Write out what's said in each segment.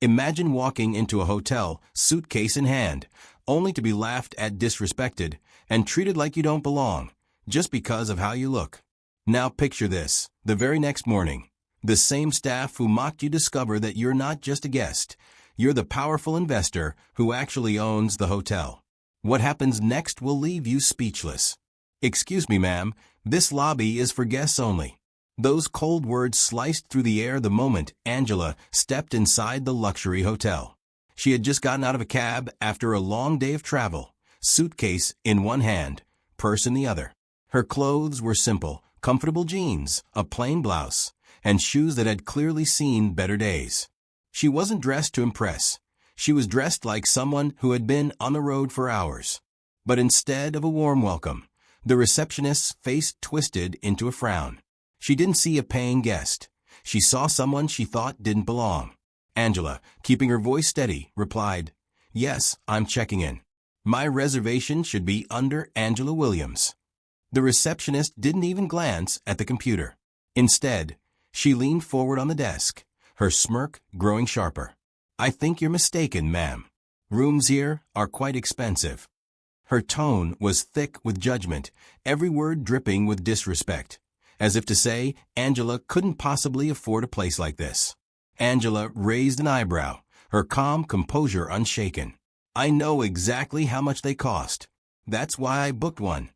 Imagine walking into a hotel, suitcase in hand, only to be laughed at, disrespected, and treated like you don't belong, just because of how you look. Now picture this, the very next morning. The same staff who mocked you discover that you're not just a guest. You're the powerful investor who actually owns the hotel. What happens next will leave you speechless. "Excuse me, ma'am, this lobby is for guests only." Those cold words sliced through the air the moment Angela stepped inside the luxury hotel. She had just gotten out of a cab after a long day of travel, suitcase in one hand, purse in the other. Her clothes were simple, comfortable jeans, a plain blouse, and shoes that had clearly seen better days. She wasn't dressed to impress. She was dressed like someone who had been on the road for hours. But instead of a warm welcome, the receptionist's face twisted into a frown. She didn't see a paying guest. She saw someone she thought didn't belong. Angela, keeping her voice steady, replied, "Yes, I'm checking in. My reservation should be under Angela Williams." The receptionist didn't even glance at the computer. Instead, she leaned forward on the desk, her smirk growing sharper. "I think you're mistaken, ma'am. Rooms here are quite expensive." Her tone was thick with judgment, every word dripping with disrespect, as if to say Angela couldn't possibly afford a place like this. Angela raised an eyebrow, her calm composure unshaken. "I know exactly how much they cost. That's why I booked one."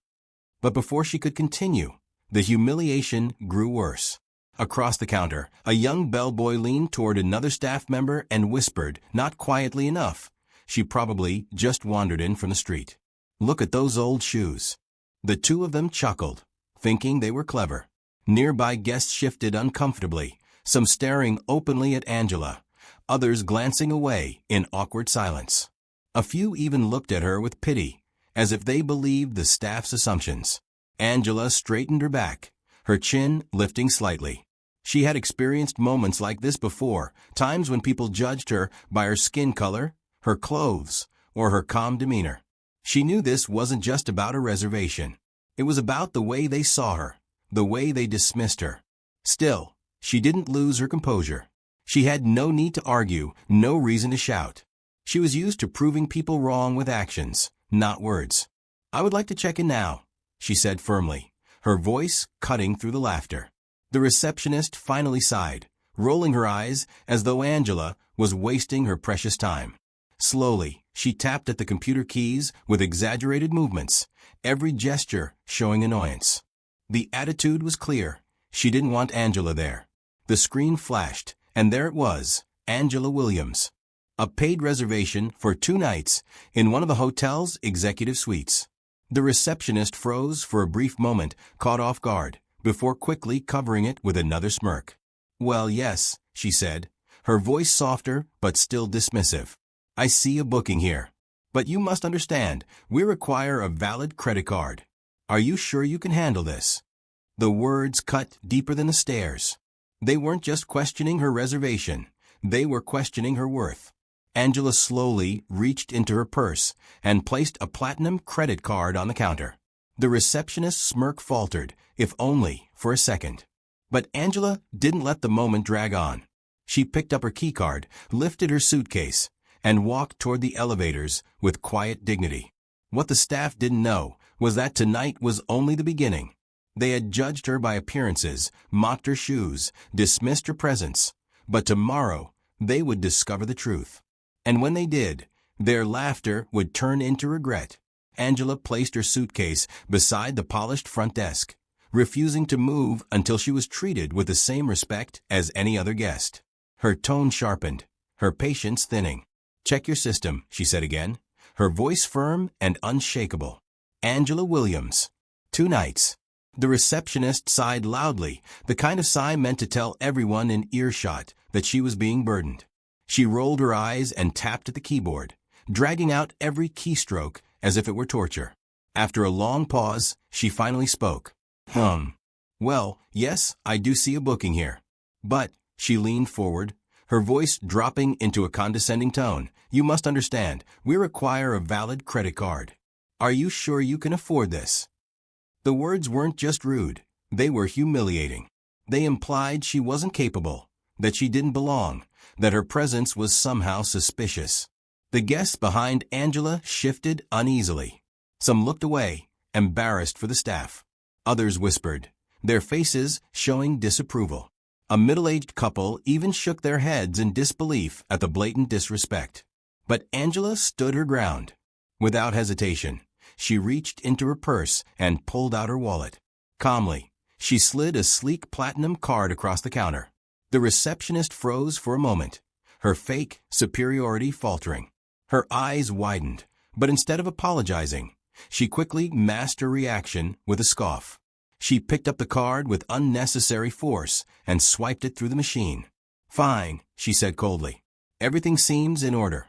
But before she could continue, the humiliation grew worse. Across the counter, a young bellboy leaned toward another staff member and whispered, not quietly enough. She probably just wandered in from the street. "Look at those old shoes." The two of them chuckled, thinking they were clever. Nearby guests shifted uncomfortably, some staring openly at Angela, others glancing away in awkward silence. A few even looked at her with pity, as if they believed the staff's assumptions. Angela straightened her back, her chin lifting slightly. She had experienced moments like this before, times when people judged her by her skin color, her clothes, or her calm demeanor. She knew this wasn't just about a reservation. It was about the way they saw her, the way they dismissed her. Still, she didn't lose her composure. She had no need to argue, no reason to shout. She was used to proving people wrong with actions, not words. "I would like to check in now," she said firmly, her voice cutting through the laughter. The receptionist finally sighed, rolling her eyes as though Angela was wasting her precious time. Slowly, she tapped at the computer keys with exaggerated movements, every gesture showing annoyance. The attitude was clear. She didn't want Angela there. The screen flashed, and there it was, Angela Williams. A paid reservation for 2 nights in one of the hotel's executive suites. The receptionist froze for a brief moment, caught off guard, before quickly covering it with another smirk. "Well, yes," she said, her voice softer but still dismissive. "I see a booking here. But you must understand, we require a valid credit card. Are you sure you can handle this?" The words cut deeper than the stares. They weren't just questioning her reservation. They were questioning her worth. Angela slowly reached into her purse and placed a platinum credit card on the counter. The receptionist's smirk faltered, if only for a second. But Angela didn't let the moment drag on. She picked up her keycard, lifted her suitcase, and walked toward the elevators with quiet dignity. What the staff didn't know was that tonight was only the beginning. They had judged her by appearances, mocked her shoes, dismissed her presence. But tomorrow, they would discover the truth. And when they did, their laughter would turn into regret. Angela placed her suitcase beside the polished front desk, refusing to move until she was treated with the same respect as any other guest. Her tone sharpened, her patience thinning. "Check your system," she said again, her voice firm and unshakable. "Angela Williams. 2 nights." The receptionist sighed loudly, the kind of sigh meant to tell everyone in earshot that she was being burdened. She rolled her eyes and tapped at the keyboard, dragging out every keystroke as if it were torture. After a long pause, she finally spoke. "Well, yes, I do see a booking here. But," she leaned forward, her voice dropping into a condescending tone, "you must understand, we require a valid credit card. Are you sure you can afford this?" The words weren't just rude, they were humiliating. They implied she wasn't capable, that she didn't belong, that her presence was somehow suspicious. The guests behind Angela shifted uneasily. Some looked away, embarrassed for the staff. Others whispered, their faces showing disapproval. A middle-aged couple even shook their heads in disbelief at the blatant disrespect. But Angela stood her ground. Without hesitation, she reached into her purse and pulled out her wallet. Calmly, she slid a sleek platinum card across the counter. The receptionist froze for a moment, her fake superiority faltering. Her eyes widened, but instead of apologizing, she quickly masked her reaction with a scoff. She picked up the card with unnecessary force and swiped it through the machine. "Fine," she said coldly. "Everything seems in order."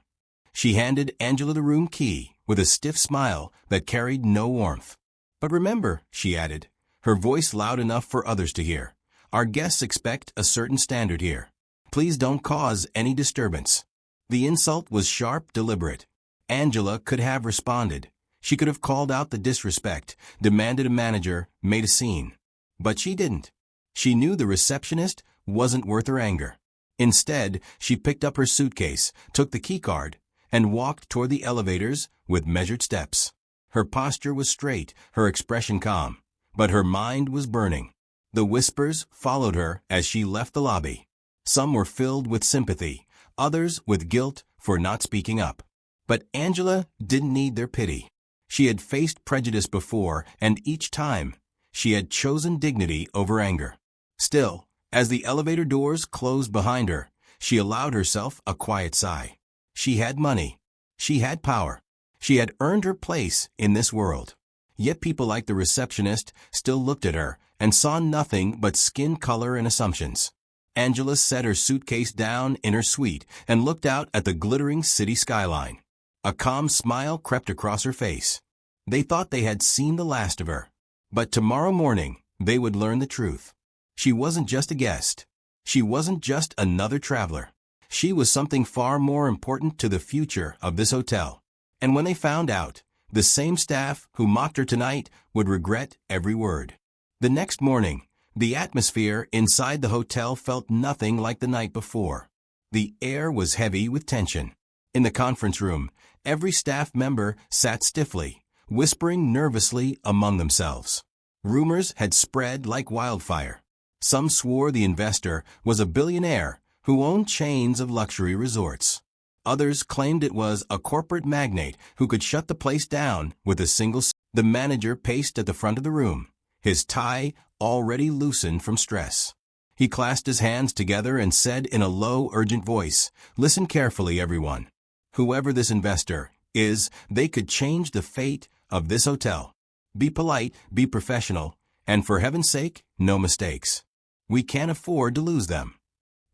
She handed Angela the room key with a stiff smile that carried no warmth. "But remember," she added, her voice loud enough for others to hear, "our guests expect a certain standard here. Please don't cause any disturbance." The insult was sharp, deliberate. Angela could have responded. She could have called out the disrespect, demanded a manager, made a scene. But she didn't. She knew the receptionist wasn't worth her anger. Instead, she picked up her suitcase, took the keycard, and walked toward the elevators with measured steps. Her posture was straight, her expression calm, but her mind was burning. The whispers followed her as she left the lobby. Some were filled with sympathy, others with guilt for not speaking up. But Angela didn't need their pity. She had faced prejudice before, and each time, she had chosen dignity over anger. Still, as the elevator doors closed behind her, she allowed herself a quiet sigh. She had money. She had power. She had earned her place in this world. Yet people like the receptionist still looked at her and saw nothing but skin color and assumptions. Angela set her suitcase down in her suite and looked out at the glittering city skyline. A calm smile crept across her face. They thought they had seen the last of her. But tomorrow morning, they would learn the truth. She wasn't just a guest. She wasn't just another traveler. She was something far more important to the future of this hotel. And when they found out, the same staff who mocked her tonight would regret every word. The next morning, the atmosphere inside the hotel felt nothing like the night before. The air was heavy with tension. In the conference room, every staff member sat stiffly, whispering nervously among themselves. Rumors had spread like wildfire. Some swore the investor was a billionaire who owned chains of luxury resorts. Others claimed it was a corporate magnate who could shut the place down with a single. The manager paced at the front of the room, his tie already loosened from stress. He clasped his hands together and said in a low, urgent voice, "Listen carefully, everyone. Whoever this investor is, they could change the fate of this hotel. Be polite, be professional, and for heaven's sake, no mistakes. We can't afford to lose them."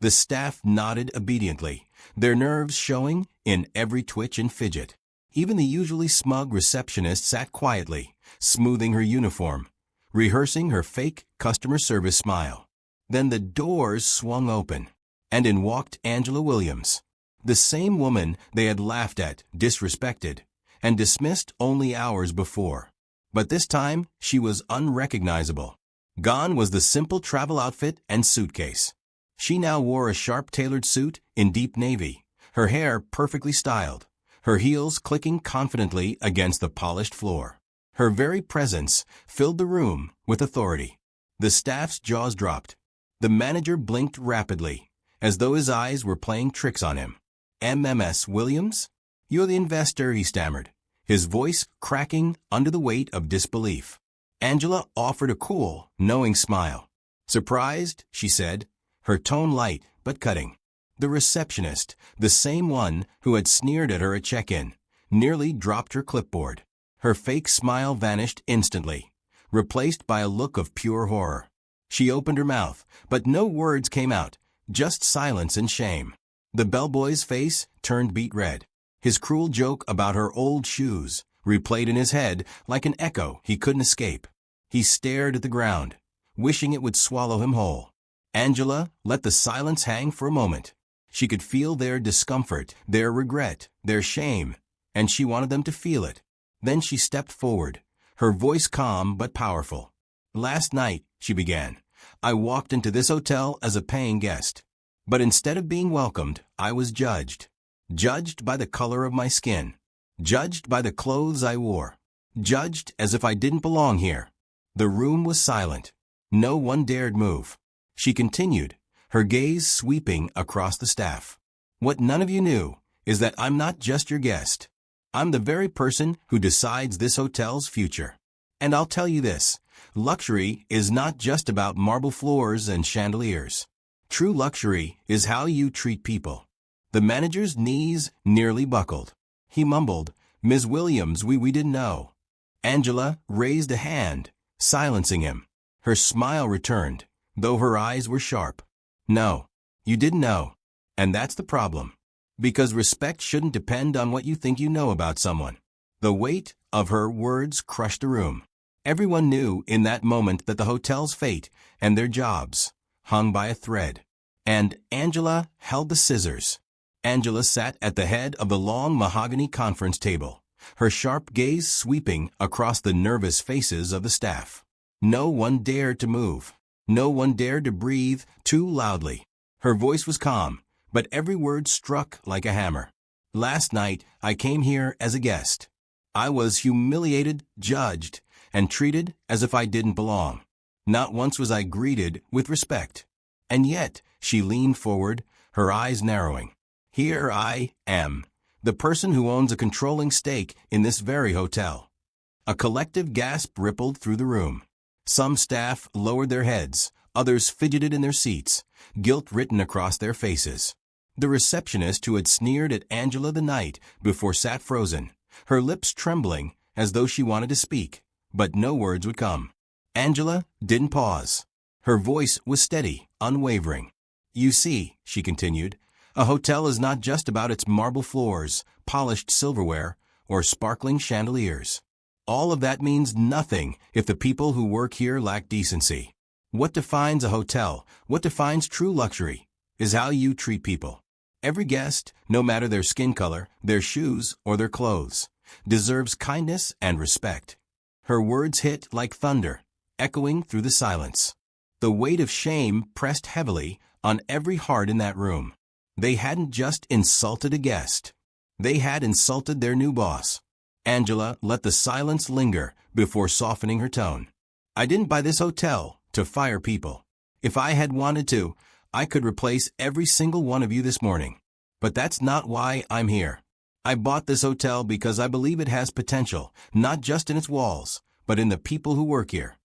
The staff nodded obediently, their nerves showing in every twitch and fidget. Even the usually smug receptionist sat quietly, smoothing her uniform, rehearsing her fake customer service smile. Then the doors swung open, and in walked Angela Williams, the same woman they had laughed at, disrespected, and dismissed only hours before. But this time, she was unrecognizable. Gone was the simple travel outfit and suitcase. She now wore a sharp-tailored suit in deep navy, her hair perfectly styled, her heels clicking confidently against the polished floor. Her very presence filled the room with authority. The staff's jaws dropped. The manager blinked rapidly, as though his eyes were playing tricks on him. "MMS Williams? You're the investor," he stammered, his voice cracking under the weight of disbelief. Angela offered a cool, knowing smile. "Surprised?" she said, her tone light but cutting. The receptionist, the same one who had sneered at her at check-in, nearly dropped her clipboard. Her fake smile vanished instantly, replaced by a look of pure horror. She opened her mouth, but no words came out, just silence and shame. The bellboy's face turned beet red. His cruel joke about her old shoes replayed in his head like an echo he couldn't escape. He stared at the ground, wishing it would swallow him whole. Angela let the silence hang for a moment. She could feel their discomfort, their regret, their shame, and she wanted them to feel it. Then she stepped forward, her voice calm but powerful. "Last night," she began, "I walked into this hotel as a paying guest. But instead of being welcomed, I was judged. Judged by the color of my skin. Judged by the clothes I wore. Judged as if I didn't belong here. The room was silent. No one dared move. She continued, her gaze sweeping across the staff. What none of you knew is that I'm not just your guest. I'm the very person who decides this hotel's future. And I'll tell you this, luxury is not just about marble floors and chandeliers. True luxury is how you treat people. The manager's knees nearly buckled. He mumbled, Ms. Williams, we didn't know. Angela raised a hand, silencing him. Her smile returned, though her eyes were sharp. No, you didn't know. And that's the problem. Because respect shouldn't depend on what you think you know about someone. The weight of her words crushed the room. Everyone knew in that moment that the hotel's fate and their jobs hung by a thread. And Angela held the scissors. Angela sat at the head of the long mahogany conference table, her sharp gaze sweeping across the nervous faces of the staff. No one dared to move. No one dared to breathe too loudly. Her voice was calm, but every word struck like a hammer. Last night, I came here as a guest. I was humiliated, judged, and treated as if I didn't belong. Not once was I greeted with respect. And yet, she leaned forward, her eyes narrowing. Here I am, the person who owns a controlling stake in this very hotel. A collective gasp rippled through the room. Some staff lowered their heads, others fidgeted in their seats, guilt written across their faces. The receptionist who had sneered at Angela the night before sat frozen, her lips trembling as though she wanted to speak, but no words would come. Angela didn't pause. Her voice was steady, unwavering. You see, she continued, a hotel is not just about its marble floors, polished silverware, or sparkling chandeliers. All of that means nothing if the people who work here lack decency. What defines a hotel, what defines true luxury, is how you treat people. Every guest, no matter their skin color, their shoes, or their clothes, deserves kindness and respect. Her words hit like thunder, echoing through the silence. The weight of shame pressed heavily on every heart in that room. They hadn't just insulted a guest. They had insulted their new boss. Angela let the silence linger before softening her tone. I didn't buy this hotel to fire people. If I had wanted to, I could replace every single one of you this morning. But that's not why I'm here. I bought this hotel because I believe it has potential, not just in its walls, but in the people who work here.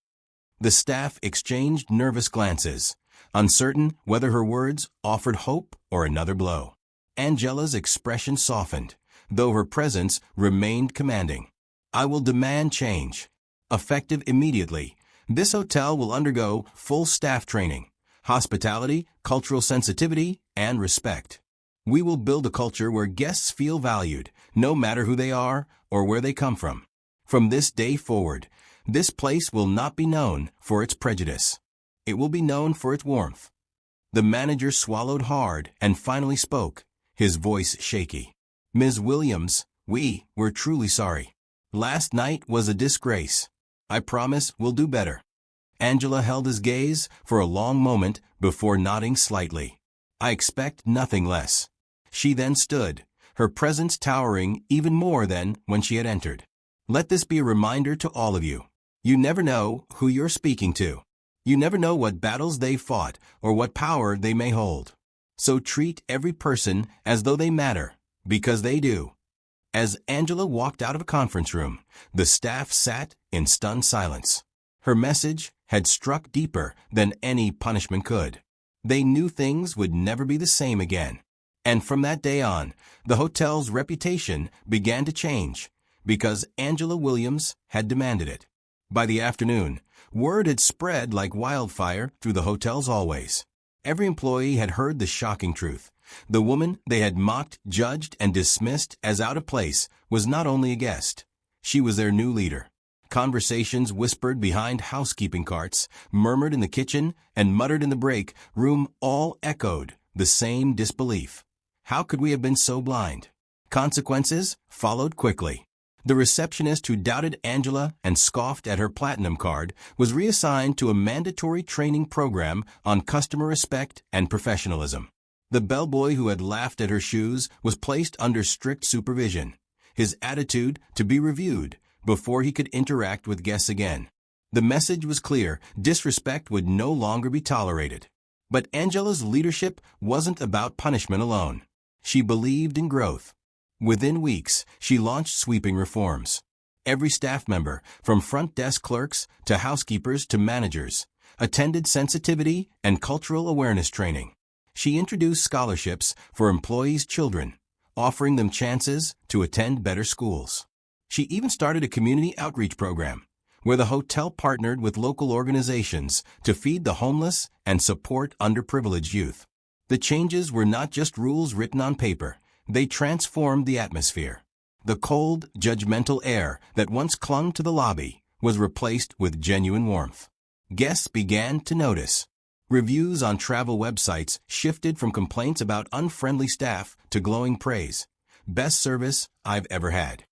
The staff exchanged nervous glances, uncertain whether her words offered hope or another blow. Angela's expression softened, though her presence remained commanding. I will demand change. Effective immediately, this hotel will undergo full staff training, hospitality, cultural sensitivity, and respect. We will build a culture where guests feel valued, no matter who they are or where they come from. From this day forward, this place will not be known for its prejudice. It will be known for its warmth. The manager swallowed hard and finally spoke, his voice shaky. Ms. Williams, we're truly sorry. Last night was a disgrace. I promise we'll do better. Angela held his gaze for a long moment before nodding slightly. I expect nothing less. She then stood, her presence towering even more than when she had entered. Let this be a reminder to all of you. You never know who you're speaking to. You never know what battles they fought or what power they may hold. So treat every person as though they matter, because they do. As Angela walked out of a conference room, the staff sat in stunned silence. Her message had struck deeper than any punishment could. They knew things would never be the same again. And from that day on, the hotel's reputation began to change, because Angela Williams had demanded it. By the afternoon, word had spread like wildfire through the hotel's hallways. Every employee had heard the shocking truth. The woman they had mocked, judged, and dismissed as out of place was not only a guest. She was their new leader. Conversations whispered behind housekeeping carts, murmured in the kitchen, and muttered in the break room all echoed the same disbelief. How could we have been so blind? Consequences followed quickly. The receptionist who doubted Angela and scoffed at her platinum card was reassigned to a mandatory training program on customer respect and professionalism. The bellboy who had laughed at her shoes was placed under strict supervision, his attitude to be reviewed before he could interact with guests again. The message was clear: disrespect would no longer be tolerated. But Angela's leadership wasn't about punishment alone. She believed in growth. Within weeks, she launched sweeping reforms. Every staff member, from front desk clerks to housekeepers to managers, attended sensitivity and cultural awareness training. She introduced scholarships for employees' children, offering them chances to attend better schools. She even started a community outreach program, where the hotel partnered with local organizations to feed the homeless and support underprivileged youth. The changes were not just rules written on paper, they transformed the atmosphere. The cold, judgmental air that once clung to the lobby was replaced with genuine warmth. Guests began to notice. Reviews on travel websites shifted from complaints about unfriendly staff to glowing praise. Best service I've ever had.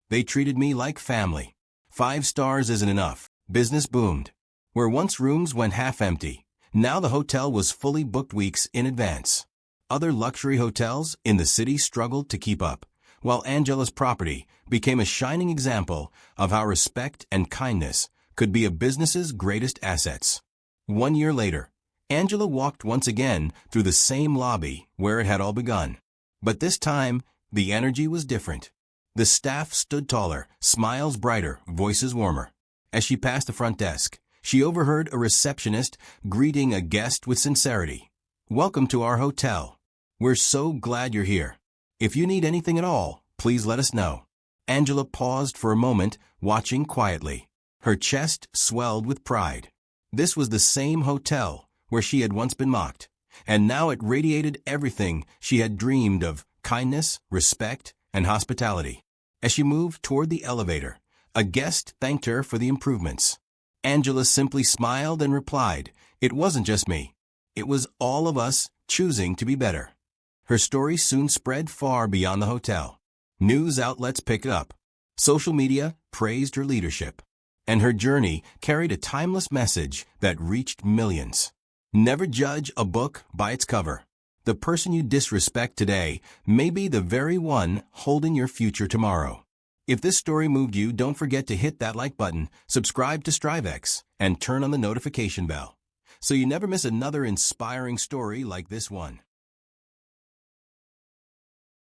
They treated me like family. 5 stars isn't enough. Business boomed. Where once rooms went half empty, now the hotel was fully booked weeks in advance. Other luxury hotels in the city struggled to keep up, while Angela's property became a shining example of how respect and kindness could be a business's greatest assets. 1 year later, Angela walked once again through the same lobby where it had all begun. But this time, the energy was different. The staff stood taller, smiles brighter, voices warmer. As she passed the front desk, she overheard a receptionist greeting a guest with sincerity. "Welcome to our hotel. We're so glad you're here. If you need anything at all, please let us know." Angela paused for a moment, watching quietly. Her chest swelled with pride. This was the same hotel where she had once been mocked, and now it radiated everything she had dreamed of: kindness, respect, and hospitality. As she moved toward the elevator, a guest thanked her for the improvements. Angela simply smiled and replied, "It wasn't just me. It was all of us choosing to be better." Her story soon spread far beyond the hotel. News outlets picked it up. Social media praised her leadership. And her journey carried a timeless message that reached millions. Never judge a book by its cover. The person you disrespect today may be the very one holding your future tomorrow. If this story moved you, don't forget to hit that like button, subscribe to Strivex, and turn on the notification bell, so you never miss another inspiring story like this one.